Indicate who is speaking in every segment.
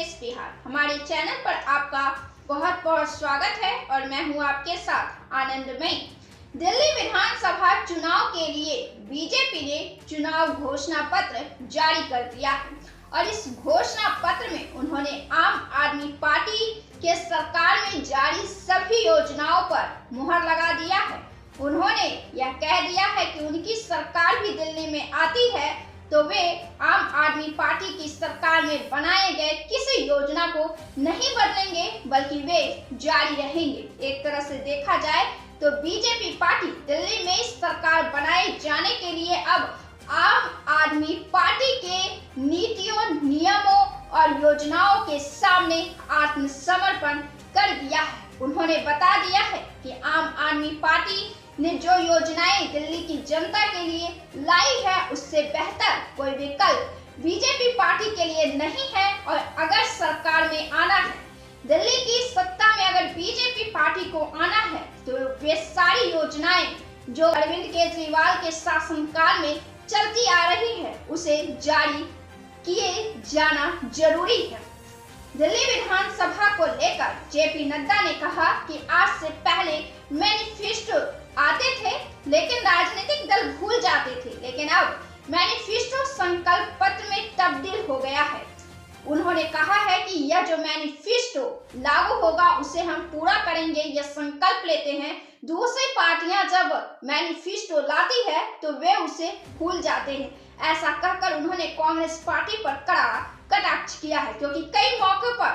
Speaker 1: देश बिहार। हमारे चैनल पर आपका बहुत बहुत स्वागत है और मैं हूं आपके साथ आनंदमयी। दिल्ली विधानसभा चुनाव के लिए बीजेपी ने चुनाव घोषणा पत्र जारी कर दिया है और इस घोषणा पत्र में उन्होंने आम आदमी पार्टी के सरकार में जारी सभी योजनाओं पर मुहर लगा दिया है। उन्होंने यह कह दिया है कि उनकी सरकार भी दिल्ली में आती है तो वे आम आदमी पार्टी की सरकार में बनाए गए किसी योजना को नहीं बदलेंगे बल्कि वे जारी रहेंगे। एक तरह से देखा जाए तो बीजेपी पार्टी दिल्ली में सरकार बनाए जाने के लिए अब आम आदमी पार्टी के नीतियों, नियमों और योजनाओं के सामने आत्मसमर्पण कर दिया है। उन्होंने बता दिया है कि आम आदमी पार्टी ने जो योजनाएं दिल्ली की जनता के लिए लाई है उससे बेहतर कोई विकल्प बीजेपी पार्टी के लिए नहीं है और अगर सरकार में आना है, दिल्ली की सत्ता में अगर बीजेपी पार्टी को आना है तो वे सारी योजनाएं जो अरविंद केजरीवाल के शासनकाल में चलती आ रही है उसे जारी किए जाना जरूरी है। दिल्ली विधानसभा को लेकर जेपी नड्डा ने कहा कि आज से पहले मैनिफेस्टो आते थे लेकिन राजनीतिक दल भूल जाते थे, लेकिन अब मैनिफेस्टो संकल्प पत्र में तब्दील हो गया है। उन्होंने कहा है कि यह जो मैनिफेस्टो लागू होगा उसे हम पूरा करेंगे, यह संकल्प लेते हैं। दूसरी पार्टियां जब मैनिफेस्टो लाती है तो वे उसे भूल जाते हैं। ऐसा कहकर उन्होंने कांग्रेस पार्टी पर कड़ा कटाक्ष किया है, क्योंकि कई मौकों पर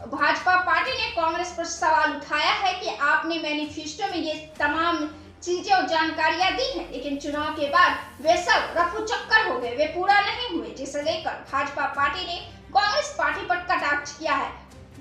Speaker 1: भाजपा पार्टी ने कांग्रेस पर सवाल उठाया है कि आपने मैनिफेस्टो में ये तमाम चीजें और जानकारियां दी हैं, लेकिन चुनाव के बाद वे सब रफू चक्कर हो गए, वे पूरा नहीं हुए, जिसे लेकर भाजपा पार्टी ने कांग्रेस पार्टी पर कटाक्ष किया है।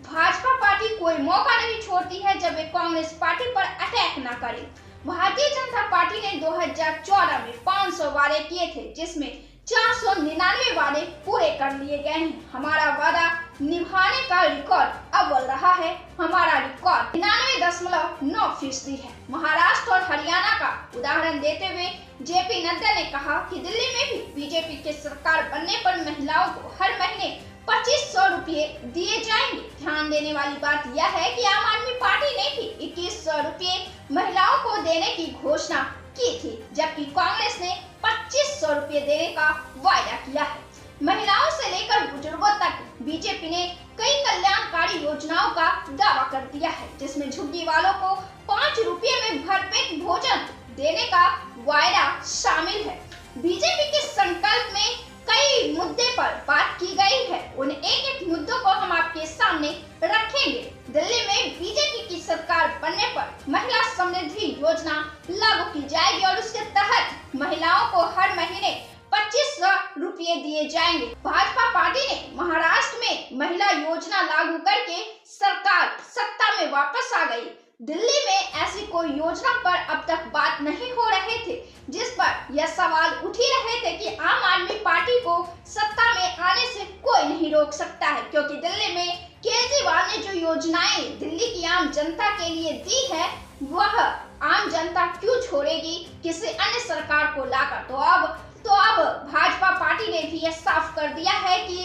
Speaker 1: भाजपा पार्टी कोई मौका नहीं छोड़ती है जब वे कांग्रेस पार्टी पर अटैक न करे। भारतीय जनता पार्टी ने 2014 में 500 वादे किए थे जिसमें 499 वादे पूरे कर लिए गए हैं। हमारा वादा निभाने का रिकॉर्ड अव्वल रहा है। हमारा रिकॉर्ड 99.9% है। महाराष्ट्र और हरियाणा का उदाहरण देते हुए जेपी नड्डा ने कहा कि दिल्ली में भी बीजेपी की सरकार बनने पर महिलाओं को हर महीने 2500 रुपये दिए जाएंगे। ध्यान देने वाली बात यह है कि आम आदमी पार्टी ने भी 2100 रुपये महिलाओं को देने की घोषणा की थी, जबकि कांग्रेस ने 2500 रुपये देने का वायदा किया है। महिलाओं से लेकर बुजुर्गों तक बीजेपी ने कई कल्याणकारी योजनाओं का दावा कर दिया है, जिसमें झुग्गी वालों को 5 रुपये में भरपेट भोजन देने का वायदा शामिल है। बीजेपी के संकल्प में कई मुद्दे पर बात की गई है, उन एक मुद्दों को हम आपके सामने रखेंगे। दिल्ली में बीजेपी की सरकार बनने पर महिला समृद्धि योजना लागू की जाएगी और उसके तहत महिलाओं को हर महीने 2500 रुपये दिए जाएंगे। भाजपा पार्टी ने महाराष्ट्र में महिला योजना लागू करके सरकार सत्ता में वापस आ गई। दिल्ली में ऐसी कोई योजना पर अब तक बात नहीं हो रहे थे, जिस पर यह सवाल उठ ही रहे थे कि आम आदमी पार्टी को सत्ता में आने से कोई नहीं रोक सकता है, क्योंकि दिल्ली में केजरीवाल ने जो योजनाएं दिल्ली की आम जनता के लिए दी है वह आम जनता क्यों छोड़ेगी किसी अन्य सरकार को लाकर। तो अब भाजपा पार्टी ने भी यह साफ कर दिया है कि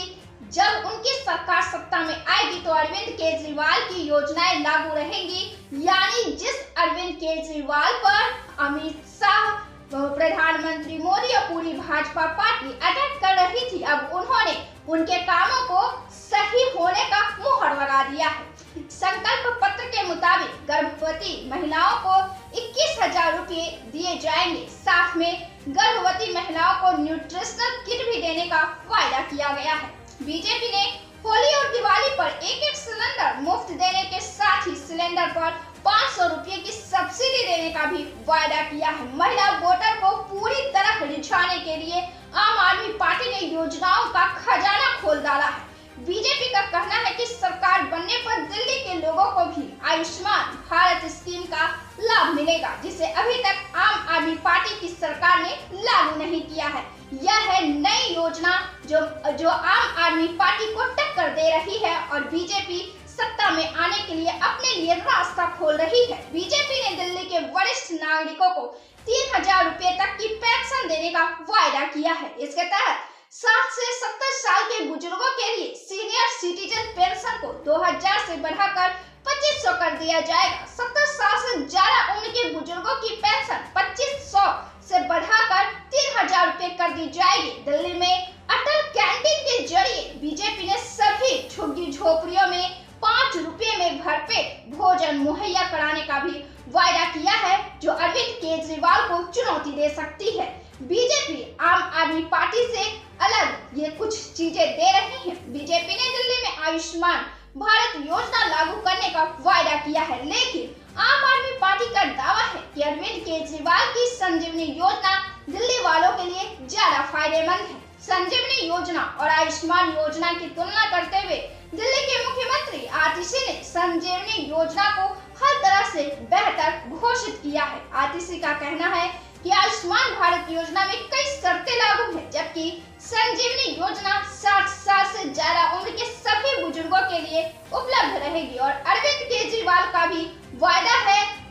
Speaker 1: जब उनकी सरकार सत्ता में आएगी तो अरविंद केजरीवाल की योजनाएं लागू रहेंगी। यानी जिस अरविंद केजरीवाल पर अमित शाह, प्रधानमंत्री मोदी और पूरी भाजपा पार्टी अटैक कर रही थी, अब उन्होंने उनके कामों को सही होने का मुहर लगा दिया है। संकल्प पत्र के मुताबिक गर्भवती महिलाओं को 21,000 रुपये दिए जाएंगे। साथ में गर्भवती महिलाओं को न्यूट्रिशनल किट भी देने का वायदा किया गया है। बीजेपी ने होली और दिवाली पर एक सिलेंडर मुफ्त देने के साथ ही सिलेंडर पर 500 रुपये की सब्सिडी देने का भी वायदा किया है। महिला वोटर को पूरी तरह रिझाने के लिए आम आदमी पार्टी ने योजनाओं का खजाना खोल डाला है। बीजेपी का कहना है कि सरकार बनने पर दिल्ली के लोगों को भी आयुष्मान भारत स्कीम का लाभ मिलेगा, जिसे अभी तक आम आदमी पार्टी की सरकार ने लागू नहीं किया है। यह है नई योजना जो आम आदमी पार्टी को टक्कर दे रही है और बीजेपी सत्ता में आने के लिए अपने लिए रास्ता खोल रही है। बीजेपी ने दिल्ली के वरिष्ठ नागरिकों को 3000 रुपये तक की पेंशन देने का वायदा किया है। इसके तहत 60 से 70 साल के बुजुर्गों के लिए सीनियर सिटीजन पेंशन पेंशन को 2000 से बढ़ाकर 2500 कर दिया जाएगा। 70 साल से ज्यादा उम्र के बुजुर्गों की पेंशन 2500 से बढ़ाकर 3000 रुपए कर दी जाएगी। दिल्ली में अटल कैंटीन के जरिए बीजेपी ने सभी झुग्गी झोपड़ियों में 5 रुपए में भरपेट भोजन मुहैया कराने का भी वायदा किया है, जो अरविंद केजरीवाल को चुनौती दे सकती है। बीजेपी आम आदमी पार्टी से अलग ये कुछ चीजें दे रही है। बीजेपी ने दिल्ली में आयुष्मान भारत योजना लागू करने का वायदा किया है, लेकिन आम आदमी पार्टी का दावा है कि अरविंद केजरीवाल की संजीवनी योजना दिल्ली वालों के लिए ज्यादा फायदेमंद है। संजीवनी योजना और आयुष्मान योजना की तुलना करते हुए दिल्ली के मुख्यमंत्री आतिशी ने संजीवनी योजना को हर तरह से बेहतर घोषित किया है। आतिशी का कहना है कि आयुष्मान भारत योजना में कई शर्तें लागू हैं, जबकि संजीवनी योजना 60 साल से ज्यादा उम्र के सभी बुजुर्गों के लिए उपलब्ध रहेगी। और अरविंद केजरीवाल का भी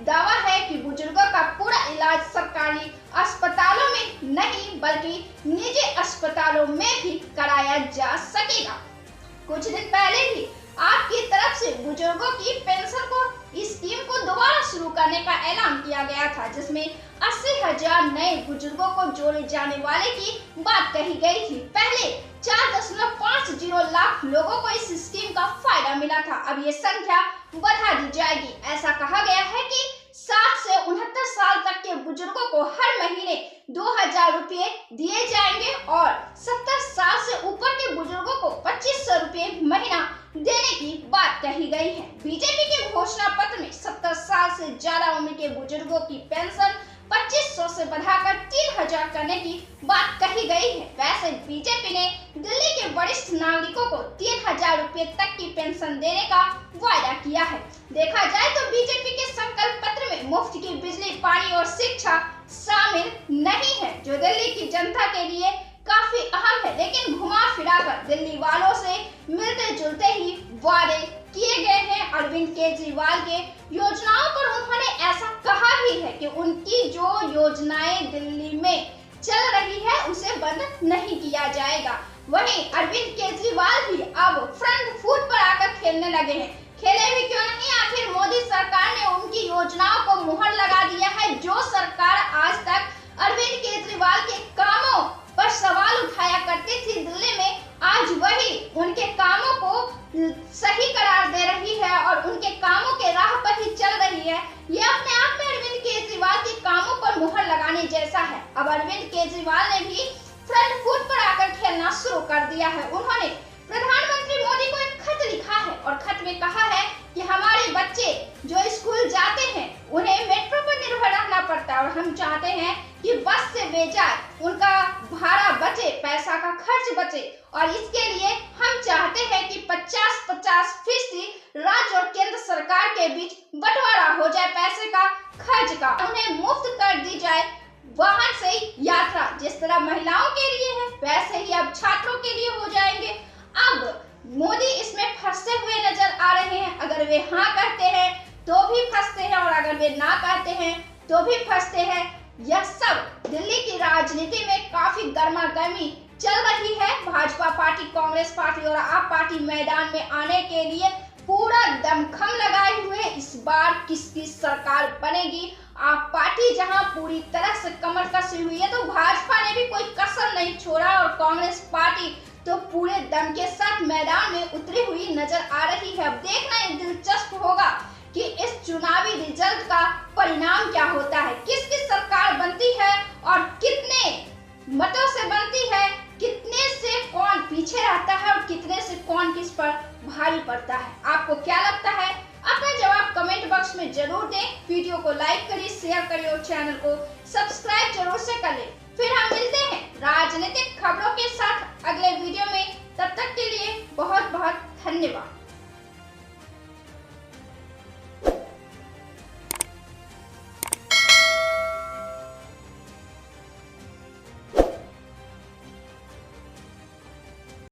Speaker 1: दावा है कि बुजुर्गों का पूरा इलाज सरकारी अस्पतालों में नहीं बल्कि निजी अस्पतालों में भी कराया जा सकेगा। कुछ दिन पहले ही आपकी तरफ से बुजुर्गों की पेंशन को इस स्कीम को दोबारा शुरू करने का ऐलान किया गया था, जिसमें 80,000 नए बुजुर्गों को जोड़े जाने वाले की बात कही गई थी। पहले 4.50 लाख लोगों को इस स्कीम का फायदा मिला था, अब ये संख्या बढ़ा दी जाएगी। ऐसा कहा गया है कि 60 से 69 साल तक के बुजुर्गों को हर महीने 2000 रुपए दिए जाएंगे और 70 साल से ऊपर के बुजुर्गों को 2500 रुपए महीना देने की बात कही गई है। बीजेपी के घोषणा पत्र में 70 साल से ज्यादा उम्र के बुजुर्गों की पेंशन 2500 से बढ़ाकर 3000 करने की बात कही गई है। वैसे बीजेपी ने दिल्ली के वरिष्ठ नागरिकों को 3000 रुपए तक की पेंशन देने का वायदा किया है। देखा जाए तो बीजेपी के संकल्प पत्र में मुफ्त की बिजली, पानी और शिक्षा शामिल नहीं है, जो दिल्ली की जनता के लिए काफी अहम है। लेकिन घुमा फिरा कर दिल्ली वालों से मिलते जुलते ही वादे किए गए हैं। अरविंद केजरीवाल के योजनाओं पर उन्होंने ऐसा कहा भी है कि उनकी जो योजनाएं दिल्ली में चल रही है उसे बंद नहीं किया जाएगा। वहीं अरविंद केजरीवाल भी अब फ्रंट फुट पर आकर खेलने लगे हैं। खेले भी क्यों नहीं, आखिर मोदी सरकार ने उनकी योजनाओं को मुहर लगा दिया है। जो सरकार आज तक अरविंद केजरीवाल के कामों पर सवाल उठाया करती थी दिल्ली में, आज वही उनके कामों को सही करार दे रही है और उनके कामों के राह पर ही चल रही है। ये अपने आप में अरविंद केजरीवाल के कामों पर मुहर लगाने जैसा है। अब अरविंद केजरीवाल ने भी फ्रंट फुट पर आकर खेलना शुरू कर दिया है। उन्होंने प्रधानमंत्री मोदी को एक खत लिखा है और खत में कहा है कि हमारे बच्चे जो स्कूल जाते हैं उन्हें मेट्रो पर निर्भर रहना पड़ता है और हम चाहते हैं कि बस से बेजाय उनका भाड़ा बचे, पैसा का खर्च बचे, और इसके लिए हम चाहते हैं कि 50-50% राज्य और केंद्र सरकार के बीच बंटवारा हो जाए पैसे का, खर्च का। उन्हें मुफ्त कर दी जाए वाहन से यात्रा। जिस तरह महिलाओं के लिए है वैसे ही अब छात्रों के लिए हो जाएंगे। अब मोदी इसमें फंसे हुए नजर आ रहे हैं। अगर वे हाँ कहते हैं तो भी फंसते हैं और अगर वे ना कहते हैं तो भी फंसते हैं। यह सब दिल्ली की राजनीति में काफी गर्मागर्मी चल रही है। भाजपा पार्टी, कांग्रेस पार्टी और आप पार्टी मैदान में आने के लिए पूरा दमखम लगाए हुए। इस बार किसकी सरकार बनेगी? आप पार्टी जहां पूरी तरह से कमर कसी हुई है तो भाजपा ने भी कोई कसर नहीं छोड़ा और कांग्रेस पार्टी तो पूरे दम के साथ मैदान में उतरी हुई नजर आ रही है। अब देखना ये दिलचस्प होगा कि इस चुनावी रिजल्ट का परिणाम क्या होता है, किसकी सरकार बनती है और कितने मतों से बनती है, कितने से कौन पीछे रहता है और कितने से कौन किस पर भारी पड़ता है। आपको क्या लगता है? अपना जवाब कमेंट बॉक्स में जरूर दें। वीडियो को लाइक करिए, शेयर करिए और चैनल को सब्सक्राइब जरूर से कर लें। फिर हम मिलते हैं राजनीतिक खबरों के साथ अगले वीडियो में। तब तक के लिए बहुत बहुत धन्यवाद।